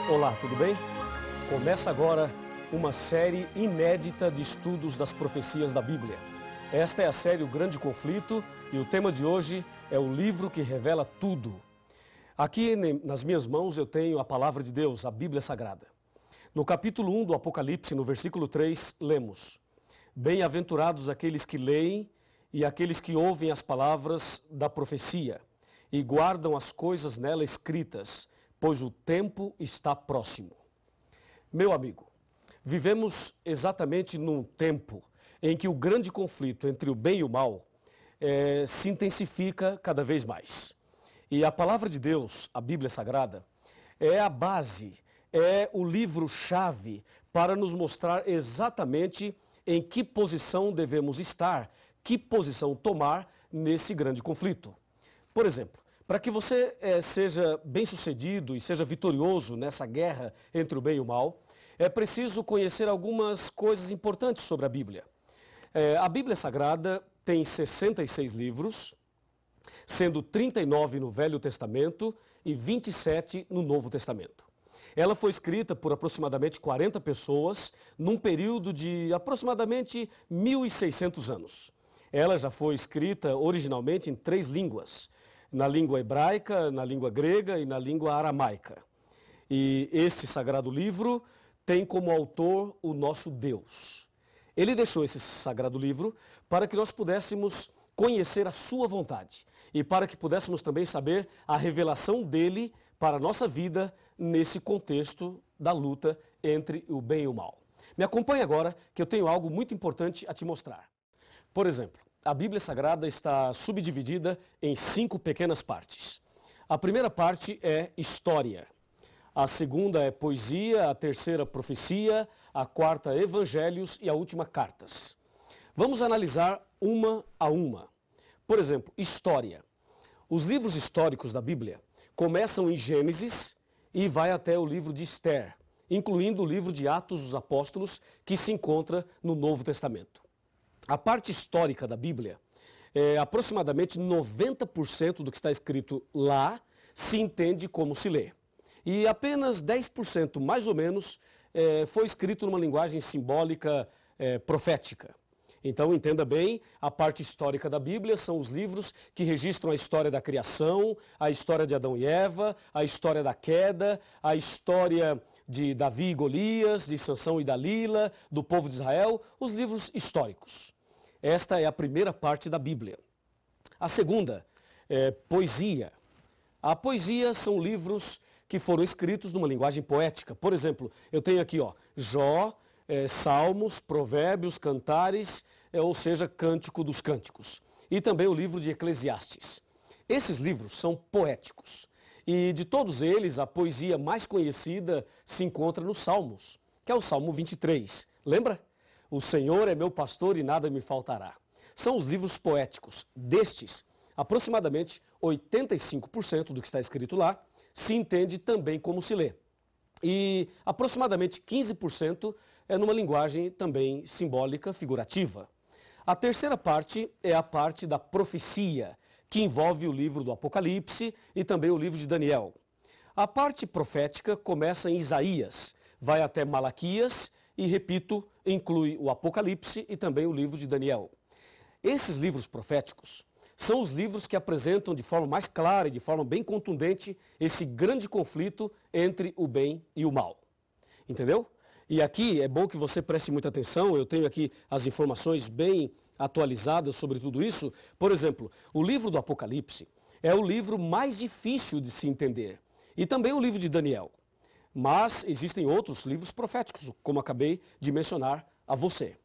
Olá, tudo bem? Começa agora uma série inédita de estudos das profecias da Bíblia. Esta é a série O Grande Conflito e o tema de hoje é o livro que revela tudo. Aqui nas minhas mãos eu tenho a palavra de Deus, a Bíblia Sagrada. No capítulo 1 do Apocalipse, no versículo 3, lemos: Bem-aventurados aqueles que leem e aqueles que ouvem as palavras da profecia e guardam as coisas nela escritas, pois o tempo está próximo. Meu amigo, vivemos exatamente num tempo em que o grande conflito entre o bem e o mal se intensifica cada vez mais. E a palavra de Deus, a Bíblia Sagrada, é a base, é o livro-chave para nos mostrar exatamente em que posição devemos estar, que posição tomar nesse grande conflito. Por exemplo, para que você seja bem-sucedido e seja vitorioso nessa guerra entre o bem e o mal, é preciso conhecer algumas coisas importantes sobre a Bíblia. A Bíblia Sagrada tem 66 livros, sendo 39 no Velho Testamento e 27 no Novo Testamento. Ela foi escrita por aproximadamente 40 pessoas num período de aproximadamente 1.600 anos. Ela já foi escrita originalmente em 3 línguas, na língua hebraica, na língua grega e na língua aramaica. E este sagrado livro tem como autor o nosso Deus. Ele deixou esse sagrado livro para que nós pudéssemos conhecer a sua vontade e para que pudéssemos também saber a revelação dele para a nossa vida nesse contexto da luta entre o bem e o mal. Me acompanhe agora que eu tenho algo muito importante a te mostrar. Por exemplo, a Bíblia Sagrada está subdividida em 5 pequenas partes. A primeira parte é história, a segunda é poesia, a terceira profecia, a quarta evangelhos e a última cartas. Vamos analisar uma a uma. Por exemplo, história. Os livros históricos da Bíblia começam em Gênesis e vai até o livro de Esther, incluindo o livro de Atos dos Apóstolos, que se encontra no Novo Testamento. A parte histórica da Bíblia, aproximadamente 90% do que está escrito lá se entende como se lê. E apenas 10%, mais ou menos, foi escrito numa linguagem simbólica profética. Então, entenda bem, a parte histórica da Bíblia são os livros que registram a história da criação, a história de Adão e Eva, a história da queda, a história de Davi e Golias, de Sansão e Dalila, do povo de Israel, os livros históricos. Esta é a primeira parte da Bíblia. A segunda é poesia. A poesia são livros que foram escritos numa linguagem poética. Por exemplo, eu tenho aqui Jó, Salmos, Provérbios, Cantares, ou seja, Cântico dos Cânticos. E também o livro de Eclesiastes. Esses livros são poéticos. E de todos eles, a poesia mais conhecida se encontra nos Salmos, que é o Salmo 23. Lembra? O Senhor é meu pastor e nada me faltará. São os livros poéticos. Destes, aproximadamente 85% do que está escrito lá se entende também como se lê. E aproximadamente 15% é numa linguagem também simbólica, figurativa. A terceira parte é a parte da profecia, que envolve o livro do Apocalipse e também o livro de Daniel. A parte profética começa em Isaías, vai até Malaquias e, repito, inclui o Apocalipse e também o livro de Daniel. Esses livros proféticos são os livros que apresentam de forma mais clara e de forma bem contundente esse grande conflito entre o bem e o mal. Entendeu? E aqui é bom que você preste muita atenção, eu tenho aqui as informações bem atualizadas sobre tudo isso. Por exemplo, o livro do Apocalipse é o livro mais difícil de se entender. E também o livro de Daniel. Mas existem outros livros proféticos, como acabei de mencionar a você.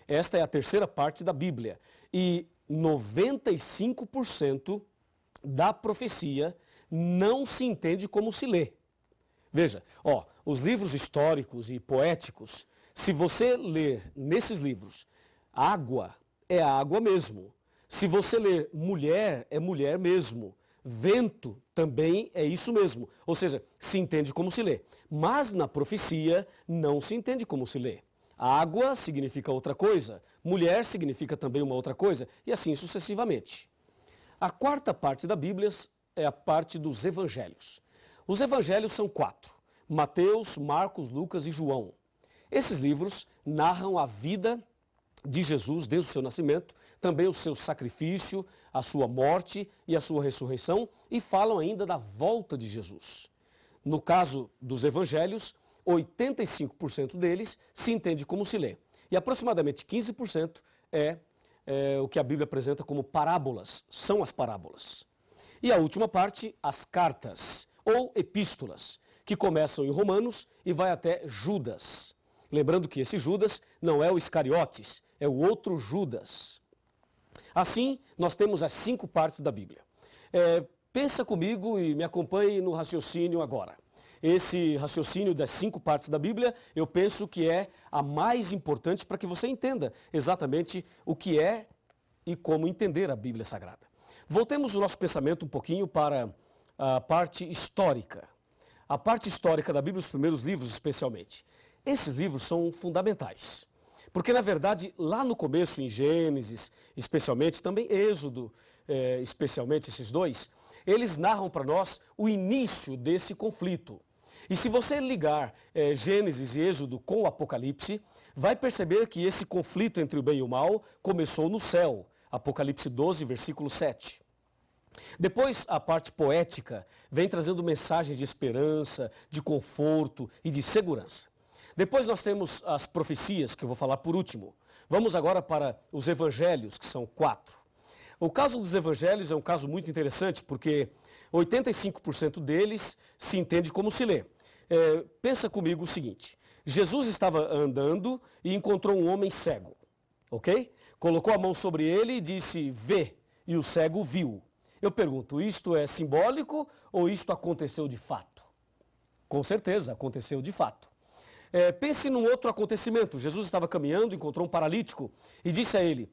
Esta é a terceira parte da Bíblia. E 95% da profecia não se entende como se lê. Veja, os livros históricos e poéticos, se você ler nesses livros, água é água mesmo. Se você ler mulher, é mulher mesmo. Vento também é isso mesmo. Ou seja, se entende como se lê. Mas na profecia não se entende como se lê. Água significa outra coisa, mulher significa também uma outra coisa, e assim sucessivamente. A quarta parte da Bíblia é a parte dos evangelhos. Os evangelhos são 4, Mateus, Marcos, Lucas e João. Esses livros narram a vida de Jesus desde o seu nascimento, também o seu sacrifício, a sua morte e a sua ressurreição, e falam ainda da volta de Jesus. No caso dos evangelhos, 85% deles se entende como se lê, e aproximadamente 15% é o que a Bíblia apresenta como parábolas, são as parábolas. E a última parte, as cartas, ou epístolas, que começam em Romanos e vai até Judas. Lembrando que esse Judas não é o Iscariotes, é o outro Judas. Assim, nós temos as 5 partes da Bíblia. Pensa comigo e me acompanhe no raciocínio agora. Esse raciocínio das 5 partes da Bíblia, eu penso que é a mais importante para que você entenda exatamente o que é e como entender a Bíblia Sagrada. Voltemos o nosso pensamento um pouquinho para a parte histórica. A parte histórica da Bíblia, os primeiros livros especialmente. Esses livros são fundamentais, porque na verdade lá no começo, em Gênesis, especialmente, também Êxodo, especialmente esses dois, eles narram para nós o início desse conflito. E se você ligar Gênesis e Êxodo com o Apocalipse, vai perceber que esse conflito entre o bem e o mal começou no céu, Apocalipse 12, versículo 7. Depois, a parte poética vem trazendo mensagens de esperança, de conforto e de segurança. Depois nós temos as profecias, que eu vou falar por último. Vamos agora para os evangelhos, que são 4. O caso dos evangelhos é um caso muito interessante, porque 85% deles se entende como se lê. Pensa comigo o seguinte, Jesus estava andando e encontrou um homem cego, ok? Colocou a mão sobre ele e disse, vê, e o cego viu. Eu pergunto, isto é simbólico ou isto aconteceu de fato? Com certeza, aconteceu de fato. Pense num outro acontecimento. Jesus estava caminhando, encontrou um paralítico e disse a ele,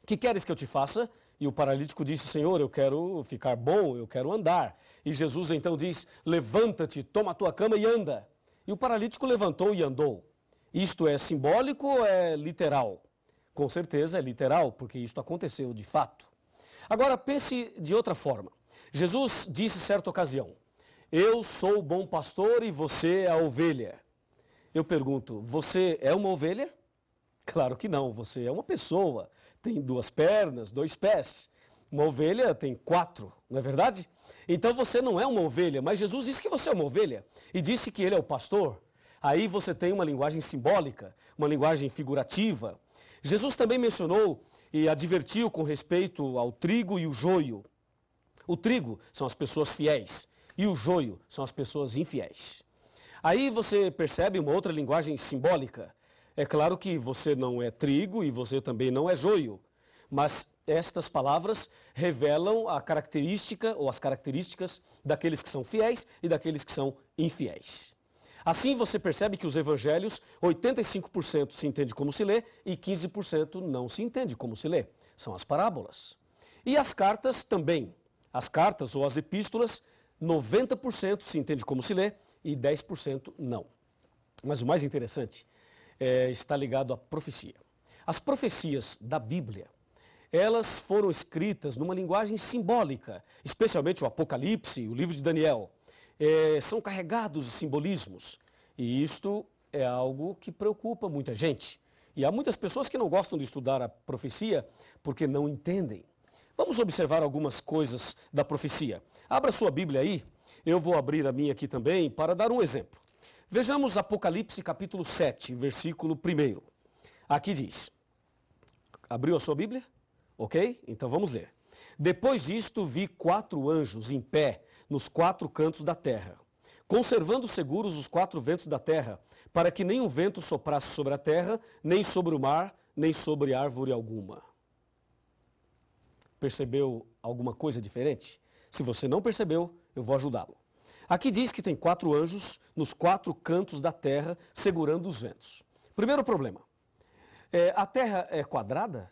que queres que eu te faça? E o paralítico disse, Senhor, eu quero ficar bom, eu quero andar. E Jesus então diz, levanta-te, toma a tua cama e anda. E o paralítico levantou e andou. Isto é simbólico ou é literal? Com certeza é literal, porque isto aconteceu de fato. Agora pense de outra forma. Jesus disse certa ocasião, eu sou o bom pastor e você é a ovelha. Eu pergunto, você é uma ovelha? Claro que não, você é uma pessoa, tem 2 pernas, 2 pés. Uma ovelha tem 4, não é verdade? Então você não é uma ovelha, mas Jesus disse que você é uma ovelha e disse que ele é o pastor. Aí você tem uma linguagem simbólica, uma linguagem figurativa. Jesus também mencionou e advertiu com respeito ao trigo e o joio. O trigo são as pessoas fiéis e o joio são as pessoas infiéis. Aí você percebe uma outra linguagem simbólica. É claro que você não é trigo e você também não é joio, mas estas palavras revelam a característica ou as características daqueles que são fiéis e daqueles que são infiéis. Assim você percebe que os evangelhos, 85% se entende como se lê e 15% não se entende como se lê. São as parábolas. E as cartas também. As cartas ou as epístolas, 90% se entende como se lê e 10% não. Mas o mais interessante está ligado à profecia. As profecias da Bíblia, elas foram escritas numa linguagem simbólica, especialmente o Apocalipse, o livro de Daniel. São carregados de simbolismos e isto é algo que preocupa muita gente. E há muitas pessoas que não gostam de estudar a profecia porque não entendem. Vamos observar algumas coisas da profecia. Abra sua Bíblia aí, eu vou abrir a minha aqui também para dar um exemplo. Vejamos Apocalipse capítulo 7, versículo 1. Aqui diz, abriu a sua Bíblia? Ok? Então vamos ler. Depois disto vi 4 anjos em pé nos 4 cantos da terra, conservando seguros os 4 ventos da terra, para que nenhum vento soprasse sobre a terra, nem sobre o mar, nem sobre árvore alguma. Percebeu alguma coisa diferente? Se você não percebeu, eu vou ajudá-lo. Aqui diz que tem 4 anjos nos 4 cantos da terra, segurando os ventos. Primeiro problema, a terra é quadrada?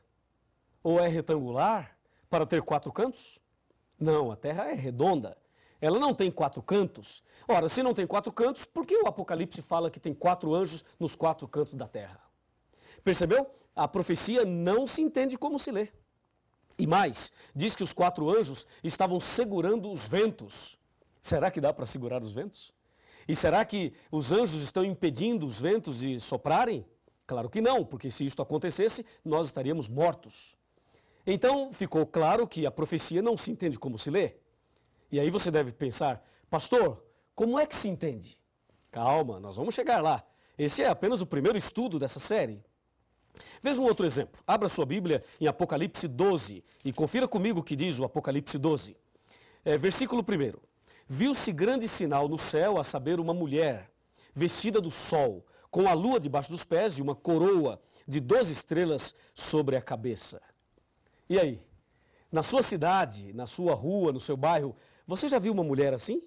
Ou é retangular para ter 4 cantos? Não, a terra é redonda. Ela não tem 4 cantos. Ora, se não tem 4 cantos, por que o Apocalipse fala que tem 4 anjos nos 4 cantos da terra? Percebeu? A profecia não se entende como se lê. E mais, diz que os 4 anjos estavam segurando os ventos. Será que dá para segurar os ventos? E será que os anjos estão impedindo os ventos de soprarem? Claro que não, porque se isto acontecesse, nós estaríamos mortos. Então, ficou claro que a profecia não se entende como se lê. E aí você deve pensar, pastor, como é que se entende? Calma, nós vamos chegar lá. Esse é apenas o primeiro estudo dessa série. Veja um outro exemplo. Abra sua Bíblia em Apocalipse 12 e confira comigo o que diz o Apocalipse 12. Versículo 1. Viu-se grande sinal no céu, a saber, uma mulher, vestida do sol, com a lua debaixo dos pés e uma coroa de 12 estrelas sobre a cabeça. E aí? Na sua cidade, na sua rua, no seu bairro, você já viu uma mulher assim?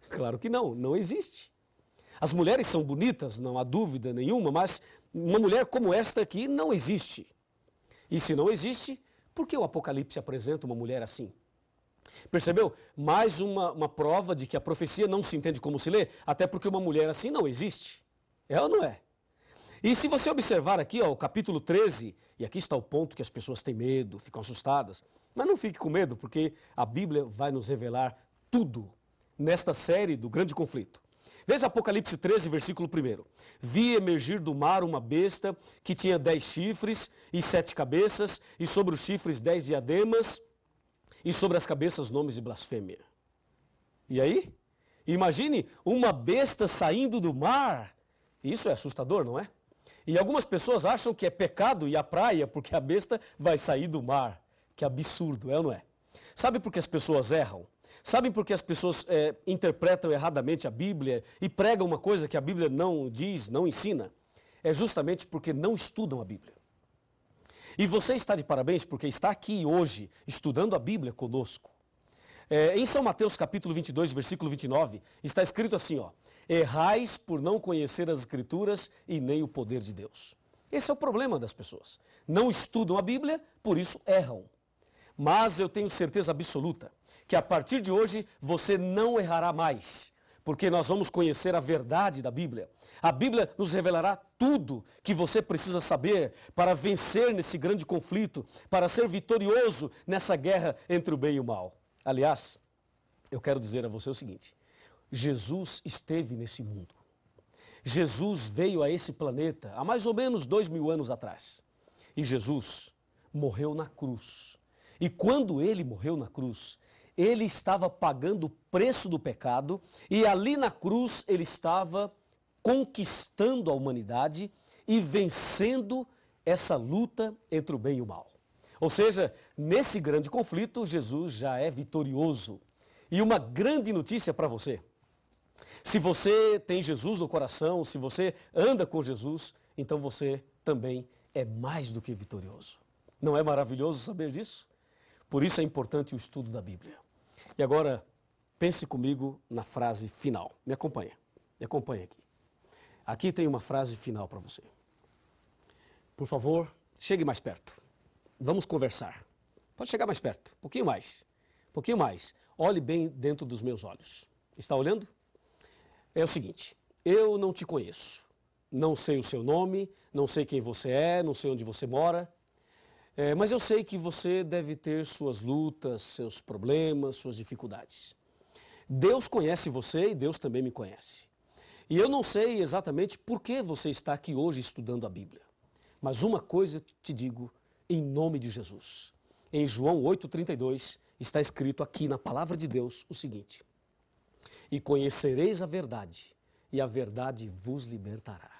Claro que não, não existe. As mulheres são bonitas, não há dúvida nenhuma, mas uma mulher como esta aqui não existe. E se não existe, por que o Apocalipse apresenta uma mulher assim? Percebeu? Mais uma prova de que a profecia não se entende como se lê, até porque uma mulher assim não existe. É ou não é? E se você observar aqui, ó, o capítulo 13, e aqui está o ponto que as pessoas têm medo, ficam assustadas, mas não fique com medo, porque a Bíblia vai nos revelar tudo nesta série do grande conflito. Veja Apocalipse 13, versículo 1. Vi emergir do mar uma besta que tinha 10 chifres e 7 cabeças, e sobre os chifres 10 diademas, e sobre as cabeças nomes de blasfêmia. E aí? Imagine uma besta saindo do mar. Isso é assustador, não é? E algumas pessoas acham que é pecado ir à praia porque a besta vai sair do mar. Que absurdo, é ou não é? Sabe por que as pessoas erram? Sabem por que as pessoas interpretam erradamente a Bíblia e pregam uma coisa que a Bíblia não diz, não ensina? É justamente porque não estudam a Bíblia. E você está de parabéns porque está aqui hoje estudando a Bíblia conosco. Em São Mateus capítulo 22, versículo 29, está escrito assim, ó: errais por não conhecer as Escrituras e nem o poder de Deus. Esse é o problema das pessoas. Não estudam a Bíblia, por isso erram. Mas eu tenho certeza absoluta que a partir de hoje você não errará mais, porque nós vamos conhecer a verdade da Bíblia. A Bíblia nos revelará tudo que você precisa saber para vencer nesse grande conflito, para ser vitorioso nessa guerra entre o bem e o mal. Aliás, eu quero dizer a você o seguinte: Jesus esteve nesse mundo. Jesus veio a esse planeta há mais ou menos 2000 anos atrás. E Jesus morreu na cruz. E quando ele morreu na cruz, ele estava pagando o preço do pecado e ali na cruz ele estava conquistando a humanidade e vencendo essa luta entre o bem e o mal. Ou seja, nesse grande conflito, Jesus já é vitorioso. E uma grande notícia para você: se você tem Jesus no coração, se você anda com Jesus, então você também é mais do que vitorioso. Não é maravilhoso saber disso? Por isso é importante o estudo da Bíblia. E agora, pense comigo na frase final. Me acompanha aqui. Aqui tem uma frase final para você. Por favor, chegue mais perto. Vamos conversar. Pode chegar mais perto, um pouquinho mais. Um pouquinho mais. Olhe bem dentro dos meus olhos. Está olhando? É o seguinte: eu não te conheço. Não sei o seu nome, não sei quem você é, não sei onde você mora. Mas eu sei que você deve ter suas lutas, seus problemas, suas dificuldades. Deus conhece você e Deus também me conhece. E eu não sei exatamente por que você está aqui hoje estudando a Bíblia. Mas uma coisa eu te digo em nome de Jesus. Em João 8,32 está escrito aqui na palavra de Deus o seguinte: e conhecereis a verdade, e a verdade vos libertará.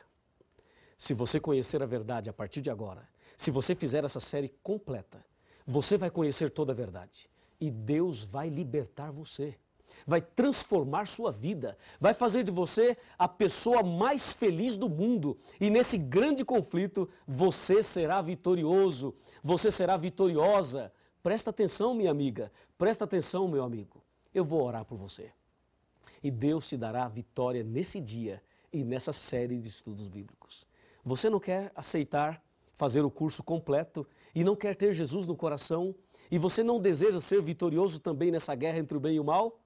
Se você conhecer a verdade a partir de agora, se você fizer essa série completa, você vai conhecer toda a verdade. E Deus vai libertar você. Vai transformar sua vida. Vai fazer de você a pessoa mais feliz do mundo. E nesse grande conflito, você será vitorioso. Você será vitoriosa. Presta atenção, minha amiga. Presta atenção, meu amigo. Eu vou orar por você. E Deus te dará a vitória nesse dia e nessa série de estudos bíblicos. Você não quer aceitar fazer o curso completo e não quer ter Jesus no coração e você não deseja ser vitorioso também nessa guerra entre o bem e o mal?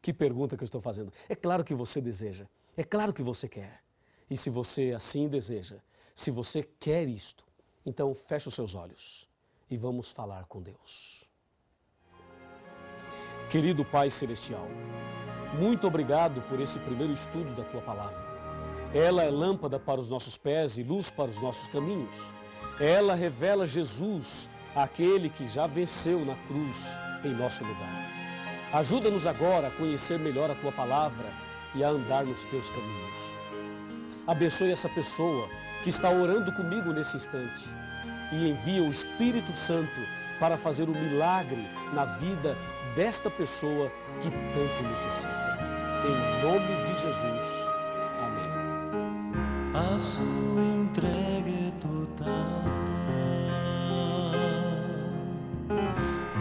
Que pergunta que eu estou fazendo. É claro que você deseja, é claro que você quer. E se você assim deseja, se você quer isto, então feche os seus olhos e vamos falar com Deus. Querido Pai Celestial, muito obrigado por esse primeiro estudo da Tua Palavra. Ela é lâmpada para os nossos pés e luz para os nossos caminhos. Ela revela Jesus, aquele que já venceu na cruz em nosso lugar. Ajuda-nos agora a conhecer melhor a Tua Palavra e a andar nos Teus caminhos. Abençoe essa pessoa que está orando comigo nesse instante e envia o Espírito Santo para fazer o milagre na vida desta pessoa que tanto necessita. Em nome de Jesus. Amém. A sua entrega é total.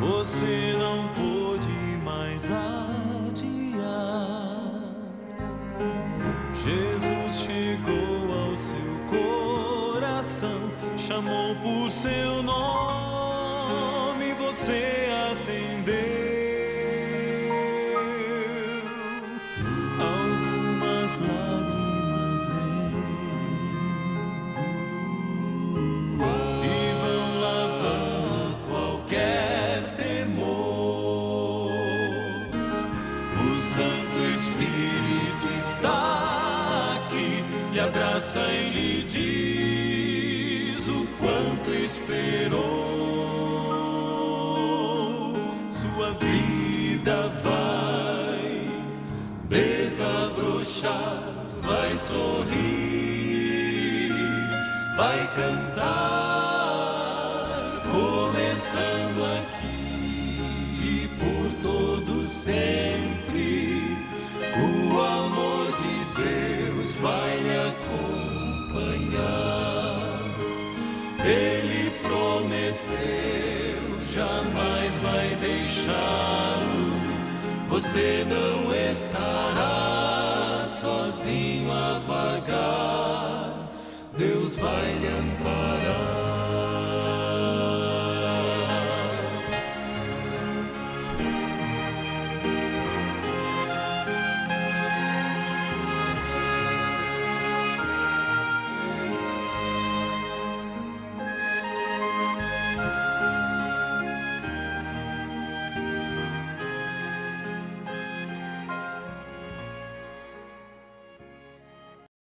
Você não pôde mais adiar. Jesus chegou ao seu coração, chamou por seu nome, você atendeu. Algumas lágrimas vêm e vão lavando qualquer temor. O Santo Espírito está aqui, lhe abraça e lhe diz o quanto esperou. Sua vida vai desabrochar, vai sorrir, vai cantar, começando aqui e por todo sempre. O amor de Deus vai lhe acompanhar. Ele prometeu, jamais vai deixá-lo. Você não estará sozinho a vagar.